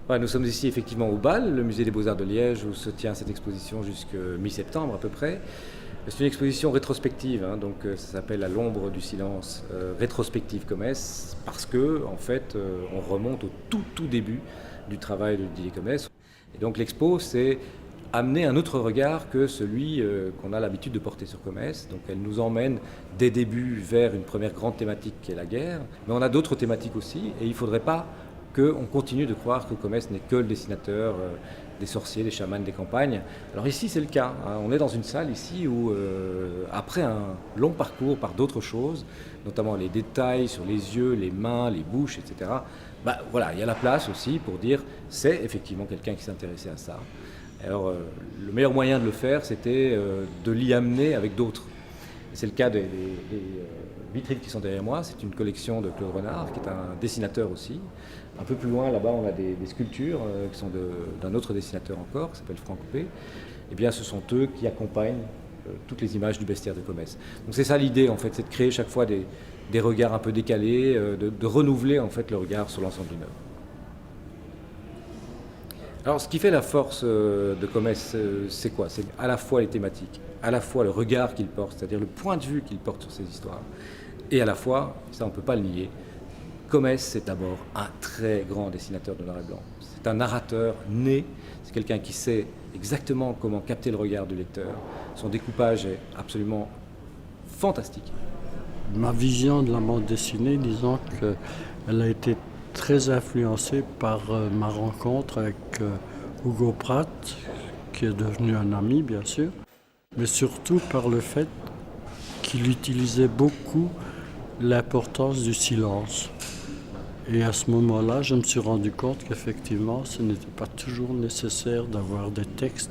Ouais, nous sommes ici effectivement au BAL, le musée des Beaux-Arts de Liège, où se tient cette exposition jusqu'à mi-septembre à peu près. C'est une exposition rétrospective, hein, donc ça s'appelle À l'ombre du silence, rétrospective Comès, parce que en fait on remonte au tout début du travail de Didier Comès. Et donc l'expo, c'est amener un autre regard que celui qu'on a l'habitude de porter sur Comès. Donc elle nous emmène des débuts vers une première grande thématique qui est la guerre, mais on a d'autres thématiques aussi, et il ne faudrait pas qu'on continue de croire que Comès n'est que le dessinateur des sorciers, des chamans, des campagnes. Alors ici c'est le cas, hein. On est dans une salle ici où après un long parcours par d'autres choses, notamment les détails sur les yeux, les mains, les bouches, etc. Bah, voilà, il y a la place aussi pour dire c'est effectivement quelqu'un qui s'intéressait à ça. Alors le meilleur moyen de le faire, c'était de l'y amener avec d'autres. C'est le cas des vitrines qui sont derrière moi. C'est une collection de Claude Renard, qui est un dessinateur aussi. Un peu plus loin, là-bas, on a des sculptures qui sont d'un autre dessinateur encore, qui s'appelle Franck P. Eh bien, ce sont eux qui accompagnent toutes les images du bestiaire de Comès. Donc c'est ça l'idée, en fait, c'est de créer chaque fois des regards un peu décalés, de renouveler en fait le regard sur l'ensemble d'une œuvre. Alors, ce qui fait la force de Comès, c'est quoi? C'est à la fois les thématiques, à la fois le regard qu'il porte, c'est-à-dire le point de vue qu'il porte sur ces histoires, et à la fois, ça on ne peut pas le nier, Comès, c'est d'abord un très grand dessinateur de noir et blanc. C'est un narrateur né, c'est quelqu'un qui sait exactement comment capter le regard du lecteur. Son découpage est absolument fantastique. Ma vision de la bande dessinée, disons qu'elle a été très influencée par ma rencontre avec Hugo Pratt, qui est devenu un ami bien sûr, mais surtout par le fait qu'il utilisait beaucoup l'importance du silence. Et à ce moment-là, je me suis rendu compte qu'effectivement, ce n'était pas toujours nécessaire d'avoir des textes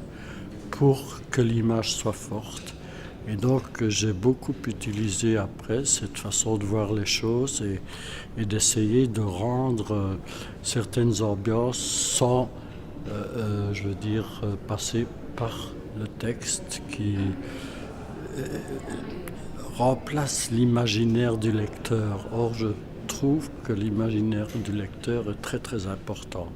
pour que l'image soit forte. Et donc, j'ai beaucoup utilisé après cette façon de voir les choses et d'essayer de rendre certaines ambiances sans, passer par le texte qui remplace l'imaginaire du lecteur. Or, je trouve que l'imaginaire du lecteur est très très important.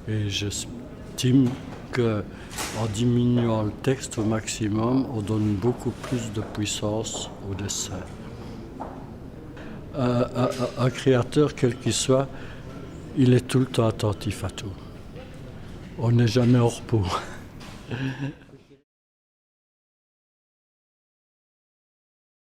Et j'estime qu'en diminuant le texte au maximum, on donne beaucoup plus de puissance au dessin. Un créateur, quel qu'il soit, il est tout le temps attentif à tout. On n'est jamais au repos.